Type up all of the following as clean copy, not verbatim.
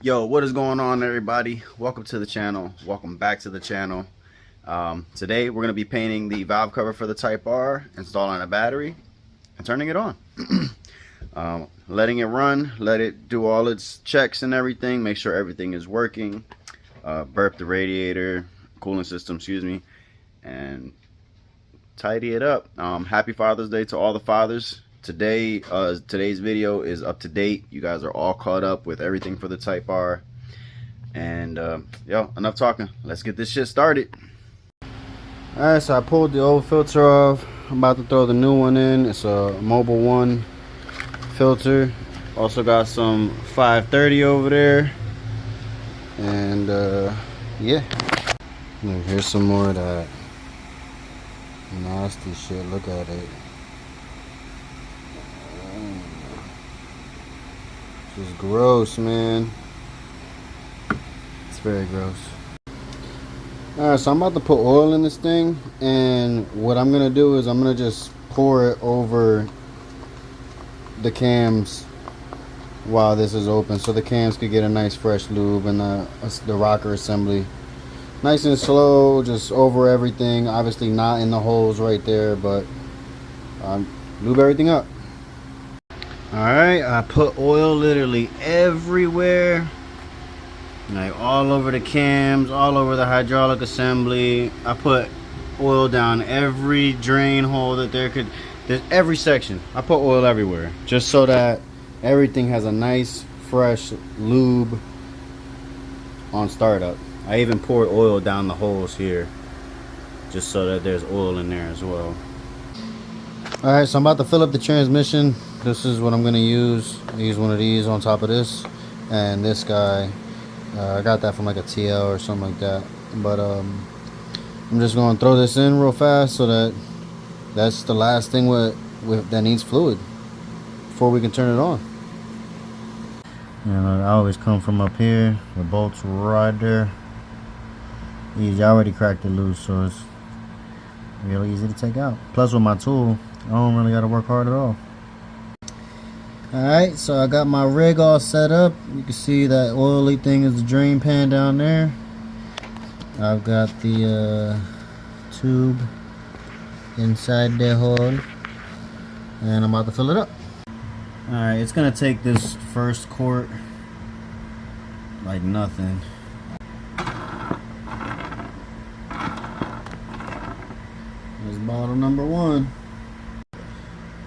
Yo, what is going on, everybody? Welcome to the channel. Welcome back to the channel. Today we're going to be painting the valve cover for the Type R, installing a battery, and turning it on. Letting it run, let it do all its checks and everything, make sure everything is working, burp the radiator, cooling system, excuse me, and tidy it up. Happy Father's Day to all the fathers. Today's video is up to date. You guys are all caught up with everything for the Type R. And yo, enough talking. Let's get this shit started. Alright, so I pulled the old filter off. I'm about to throw the new one in. It's a Mobile One filter. Also got some 530 over there. And yeah. Look, here's some more of that nasty shit. Look at it. This is gross, man. It's very gross. Alright, so I'm about to put oil in this thing, and what I'm gonna do is I'm gonna just pour it over the cams while this is open, so the cams could get a nice fresh lube, and the rocker assembly nice and slow, just over everything. Obviously not in the holes right there, but lube everything up. Alright, I put oil literally everywhere, like all over the cams, all over the hydraulic assembly. I put oil down every drain hole that there's every section. I put oil everywhere, just so that everything has a nice fresh lube on startup. I even poured oil down the holes here, just so that there's oil in there as well. Alright, so I'm about to fill up the transmission. This is what I'm going to use. I use one of these on top of this. And this guy, I got that from like a TL or something like that. But I'm just going to throw this in real fast, so that's the last thing that needs fluid before we can turn it on. And I always come from up here. The bolt's right there. Easy. I already cracked it loose, so it's really easy to take out. Plus with my tool, I don't really got to work hard at all. Alright, so I got my rig all set up. You can see that oily thing is the drain pan down there. I've got the tube inside the hole, and I'm about to fill it up. Alright, it's going to take this first quart like nothing. There's bottle number one.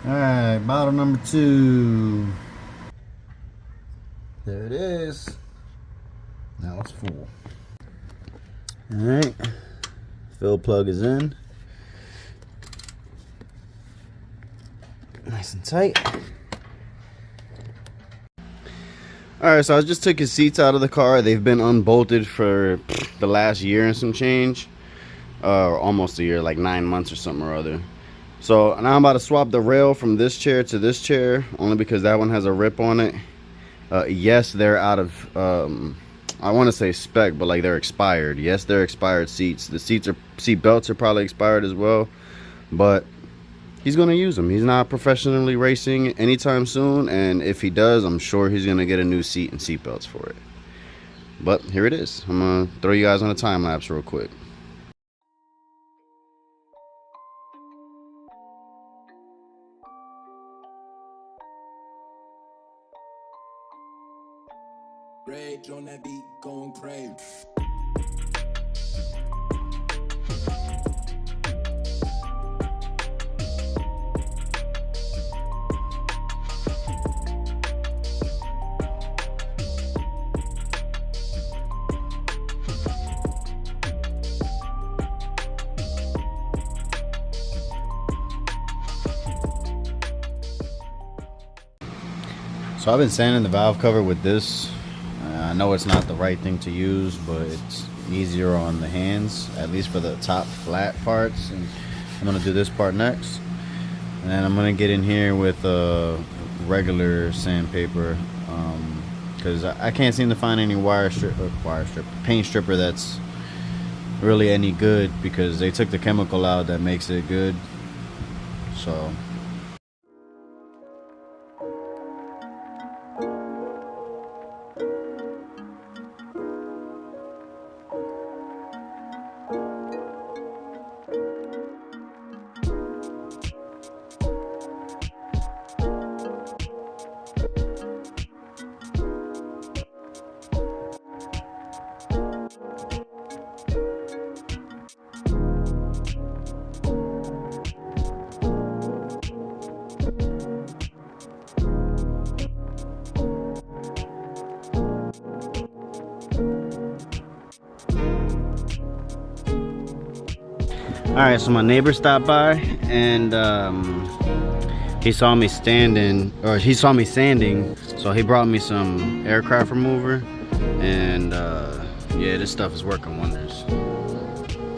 Alright, bottle number two. There it is. Now it's full. Alright, fill plug is in. Nice and tight. Alright, so I just took his seats out of the car. They've been unbolted for the last year and some change. Or almost a year, like 9 months or something or other. So now I'm about to swap the rail from this chair to this chair, only because that one has a rip on it. Yes, they're out of, I want to say spec, but like they're expired. Yes, they're expired seats. The seat belts are probably expired as well, but he's going to use them. He's not professionally racing anytime soon, and if he does, I'm sure he's going to get a new seat and seat belts for it. But here it is. I'm going to throw you guys on a time lapse real quick. Rage on that beat, going crazy. So I've been sanding the valve cover with this. I know it's not the right thing to use, but it's easier on the hands, at least for the top flat parts. And I'm gonna do this part next, and then I'm gonna get in here with a regular sandpaper, because I can't seem to find any paint stripper that's really any good, because they took the chemical out that makes it good. So Alright, so my neighbor stopped by and he saw me sanding, so he brought me some aircraft remover, and yeah, this stuff is working wonders.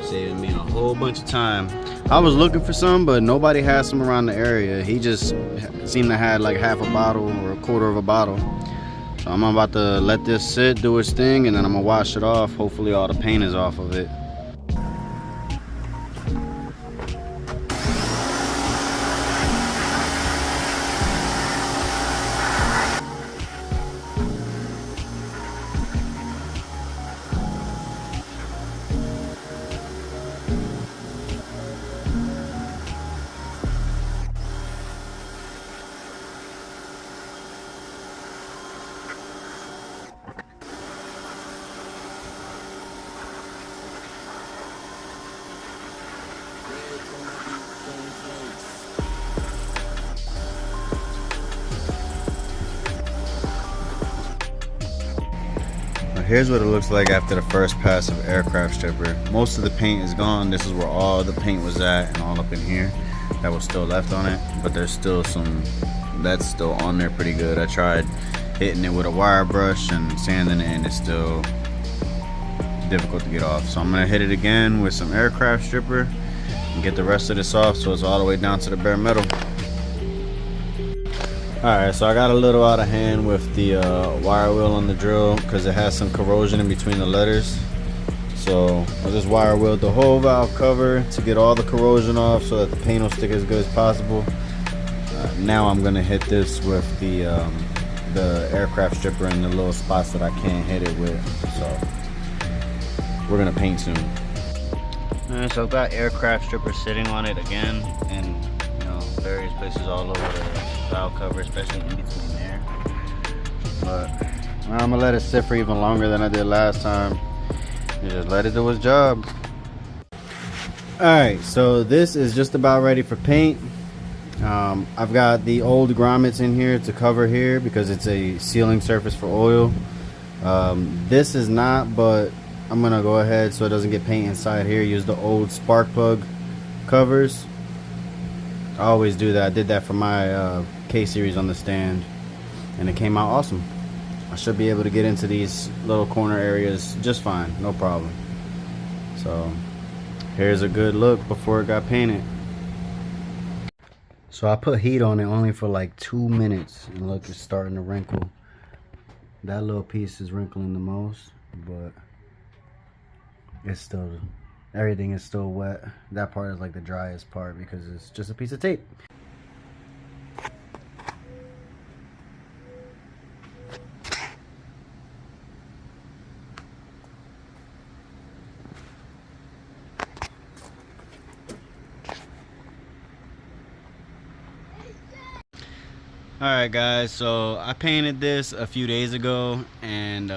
Saving me a whole bunch of time. I was looking for some, but nobody had some around the area. He just seemed to have like half a bottle or a quarter of a bottle. So I'm about to let this sit, do its thing, and then I'm gonna wash it off. Hopefully all the paint is off of it. Here's what it looks like after the first pass of aircraft stripper. Most of the paint is gone. This is where all the paint was at, and all up in here that was still left on it, but there's still some that's still on there pretty good. I tried hitting it with a wire brush and sanding it, and it's still difficult to get off. So I'm gonna hit it again with some aircraft stripper and get the rest of this off so it's all the way down to the bare metal. Alright, so I got a little out of hand with the wire wheel on the drill because it has some corrosion in between the letters. So I just wire wheeled the whole valve cover to get all the corrosion off so that the paint will stick as good as possible. Now I'm going to hit this with the aircraft stripper in the little spots that I can't hit it with. So we're going to paint soon. Alright, so I've got aircraft stripper sitting on it again, and various places all over the valve cover, especially in between there. But I'm gonna let it sit for even longer than I did last time and just let it do its job. Alright, so this is just about ready for paint. I've got the old grommets in here to cover here because it's a sealing surface for oil. This is not, but I'm gonna go ahead so it doesn't get paint inside here, use the old spark plug covers. I always do that. I did that for my K-series on the stand, and it came out awesome. I should be able to get into these little corner areas just fine, no problem. So here's a good look before it got painted. So I put heat on it only for like 2 minutes, and look, it's starting to wrinkle. That little piece is wrinkling the most, but it's still, everything is still wet. That part is like the driest part because it's just a piece of tape. Alright guys, so I painted this a few days ago, and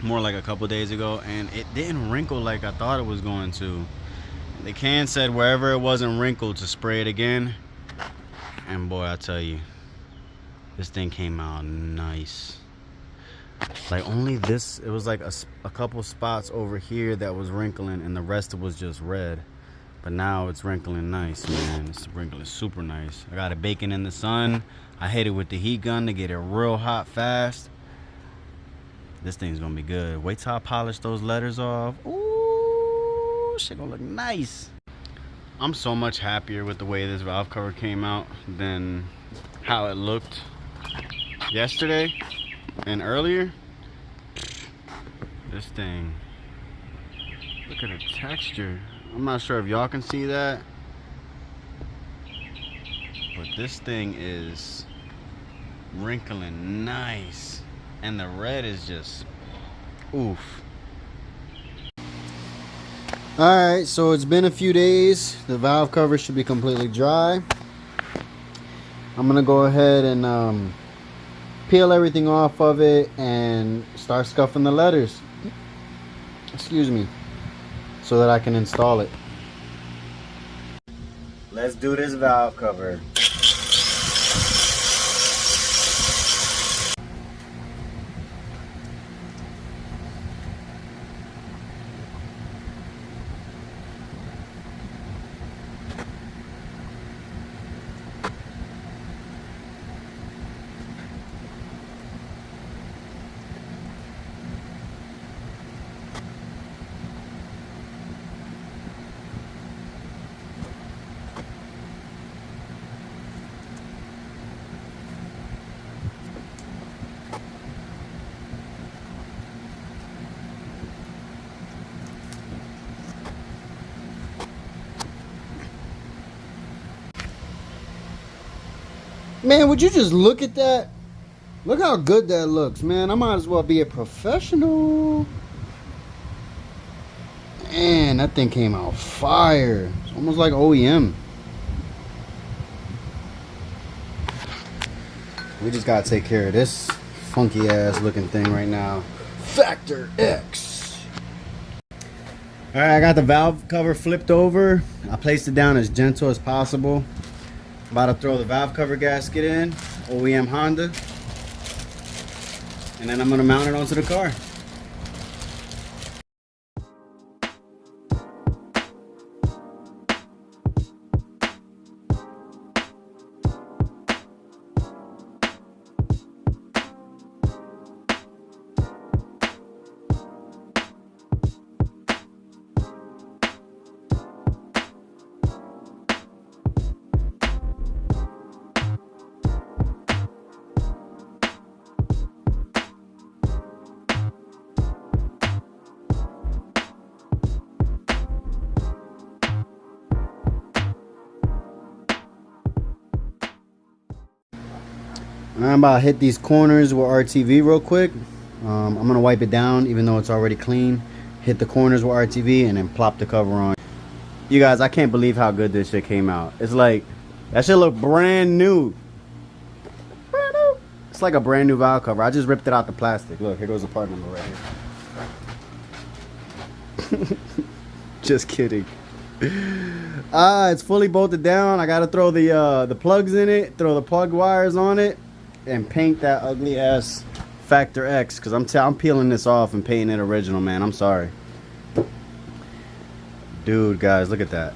more like a couple days ago, and it didn't wrinkle like I thought it was going to. The can said wherever it wasn't wrinkled to spray it again, and boy, I tell you, this thing came out nice. Like only this, it was like a couple spots over here that was wrinkling, and the rest was just red. But now it's wrinkling nice, man. It's wrinkling super nice. I got it baking in the sun. I hit it with the heat gun to get it real hot fast. This thing's gonna be good. Wait till I polish those letters off. Ooh, shit gonna look nice. I'm so much happier with the way this valve cover came out than how it looked yesterday and earlier. This thing, look at the texture. I'm not sure if y'all can see that, but this thing is wrinkling nice, and the red is just oof. Alright, so it's been a few days. The valve cover should be completely dry. I'm gonna go ahead and peel everything off of it and start scuffing the letters. Excuse me. So that I can install it. Let's do this valve cover. Man, would you just look at that? Look how good that looks, man. I might as well be a professional. Man, that thing came out fire. It's almost like OEM. We just gotta take care of this funky ass looking thing right now. Factor X. Alright, I got the valve cover flipped over. I placed it down as gentle as possible. About to throw the valve cover gasket in, OEM Honda. And then I'm gonna mount it onto the car. I'm about to hit these corners with RTV real quick. I'm gonna wipe it down even though it's already clean. Hit the corners with RTV and then plop the cover on. You guys, I can't believe how good this shit came out. It's like, that shit look brand new. Brand new. It's like a brand new valve cover. I just ripped it out the plastic. Look, here goes the part number right here. Just kidding. It's fully bolted down. I gotta throw the plugs in it, throw the plug wires on it, and paint that ugly ass Factor X, because I'm peeling this off and painting it original, man. I'm sorry. Dude, guys, look at that.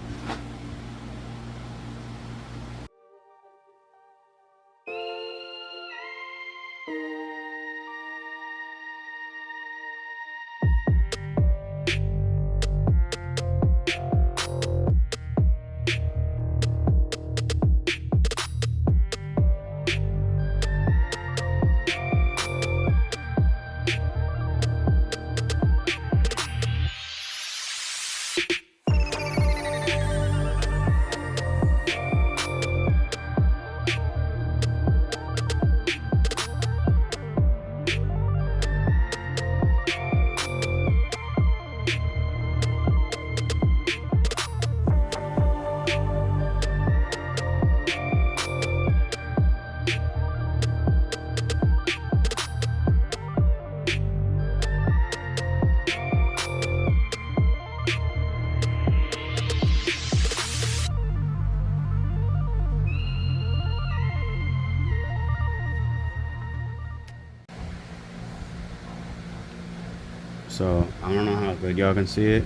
So I don't know how good y'all can see it,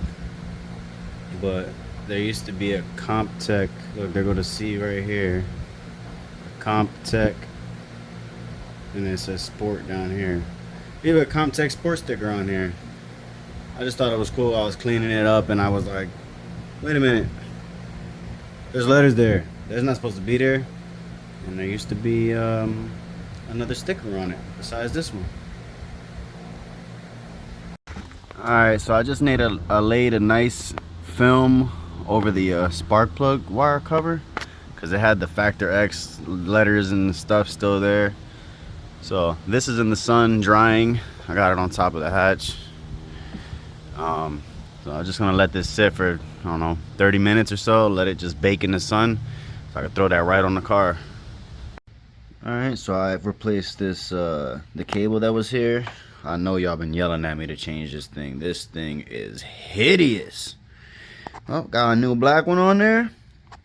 but there used to be a Comptech. Look, there go to C right here. Comptech, and it says Sport down here. We have a Comptech Sport sticker on here. I just thought it was cool. I was cleaning it up and I was like, wait a minute. There's letters there. There's not supposed to be there. And there used to be another sticker on it besides this one. Alright, so I just laid a nice film over the spark plug wire cover because it had the Factor X letters and stuff still there. So this is in the sun drying. I got it on top of the hatch. So I'm just gonna let this sit for, I don't know, 30 minutes or so. Let it just bake in the sun so I can throw that right on the car. Alright, so I've replaced this the cable that was here. I know y'all been yelling at me to change this thing. This thing is hideous. Oh, got a new black one on there.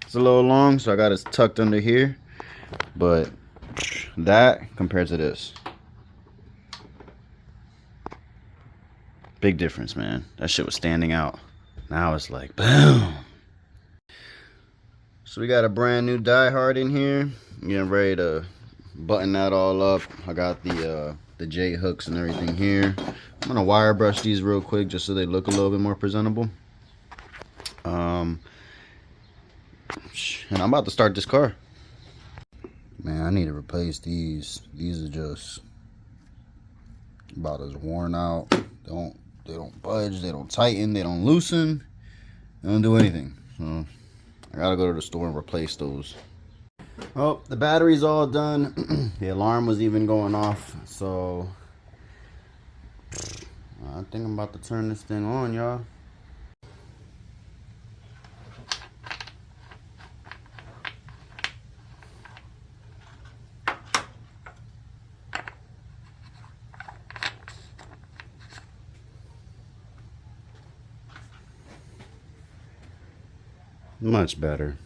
It's a little long, so I got it tucked under here. But that compared to this, big difference, man. That shit was standing out. Now it's like boom. So we got a brand new Die Hard in here. Getting ready to button that all up. I got the J hooks and everything here. I'm gonna wire brush these real quick just so they look a little bit more presentable. And I'm about to start this car. Man, I need to replace these. These are just about as worn out. They don't budge, they don't tighten, they don't loosen, they don't do anything. So I gotta go to the store and replace those. Well, the battery's all done. The alarm was even going off, so I think I'm about to turn this thing on, y'all. Much better.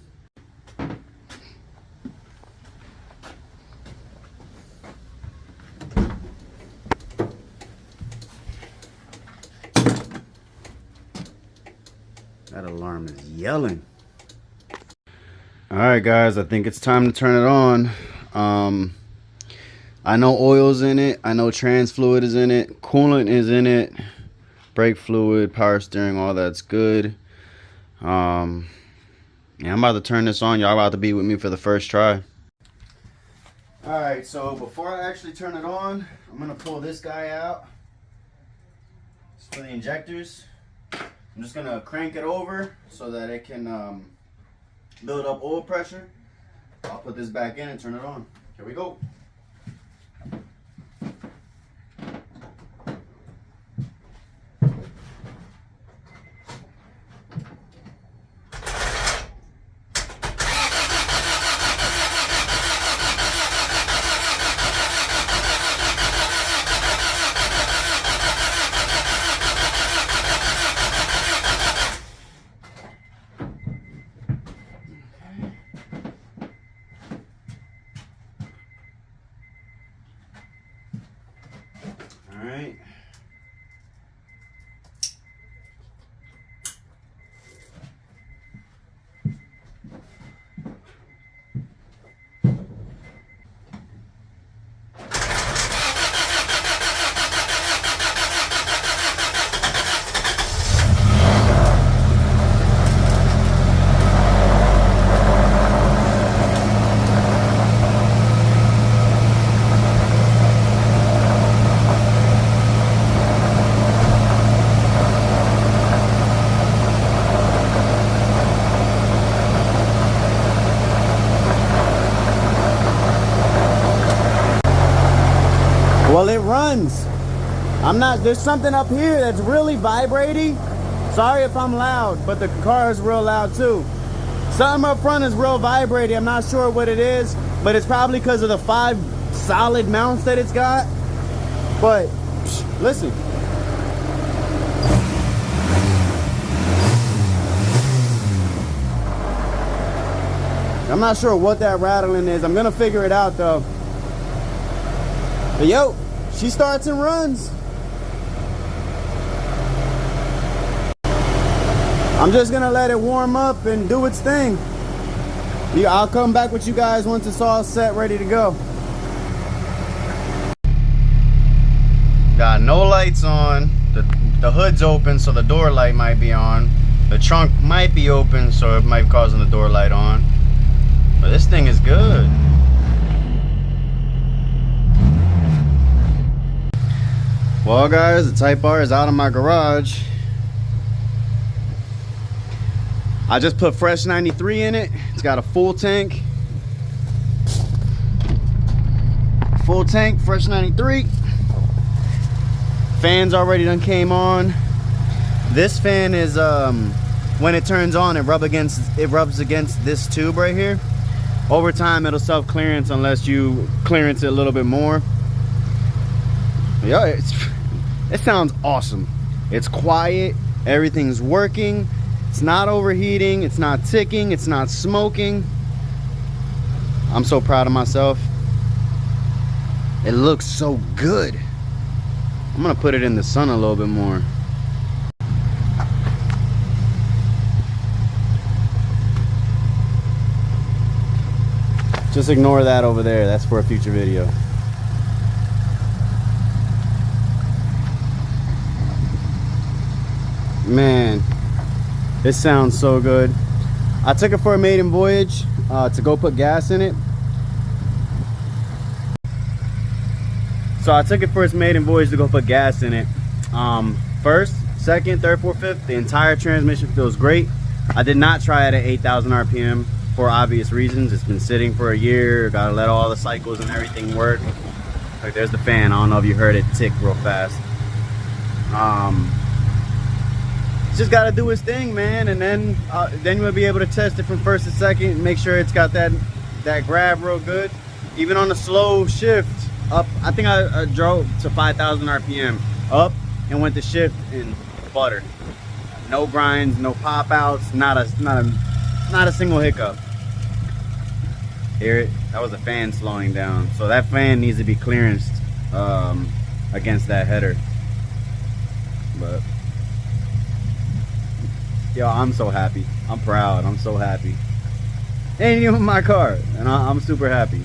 That alarm is yelling. All right, guys, I think it's time to turn it on. I know oil's in it. I know trans fluid is in it. Coolant is in it. Brake fluid, power steering, all that's good. Yeah, I'm about to turn this on. Y'all about to be with me for the first try. Alright, so before I actually turn it on, I'm going to pull this guy out. It's for the injectors. I'm just going to crank it over so that it can build up oil pressure. I'll put this back in and turn it on. Here we go. Alright. Well, it runs. There's something up here that's really vibrating. Sorry if I'm loud, but the car is real loud too. Something up front is real vibrating. I'm not sure what it is, but it's probably because of the 5 solid mounts that it's got. But listen. I'm not sure what that rattling is. I'm gonna figure it out though. But yo, she starts and runs. I'm just gonna let it warm up and do its thing. Yeah, I'll come back with you guys once it's all set, ready to go. Got no lights on. The hood's open, so the door light might be on. The trunk might be open, so it might be causing the door light on. But this thing is good. Well, guys, the Type R is out of my garage. I just put fresh 93 in it. It's got a full tank. Full tank, fresh 93. Fans already done came on. This fan is when it turns on, it rubs against this tube right here. Over time, it'll self-clearance unless you clearance it a little bit more. Yeah, it sounds awesome. It's quiet, everything's working, it's not overheating, it's not ticking, it's not smoking. I'm so proud of myself. It looks so good. I'm gonna put it in the sun a little bit more. Just ignore that over there, that's for a future video. Man, this sounds so good. I took it for a maiden voyage to go put gas in it. So I took it for its maiden voyage to go put gas in it. First, second, third, fourth, fifth, the entire transmission feels great. I did not try it at 8,000 RPM. for obvious reasons. It's been sitting for a year. Gotta let all the cycles and everything work. Like, there's the fan. I don't know if you heard it tick real fast. It's just gotta do its thing, man, and then you'll be able to test it from first to second, make sure it's got that grab real good. Even on a slow shift up, I think I drove to 5,000 RPM up and went to shift in butter. No grinds, no pop outs, not a single hiccup. Hear it? That was the fan slowing down. So that fan needs to be clearanced against that header. But yo, I'm so happy. I'm proud. I'm so happy. Ain't even my car, and I'm super happy.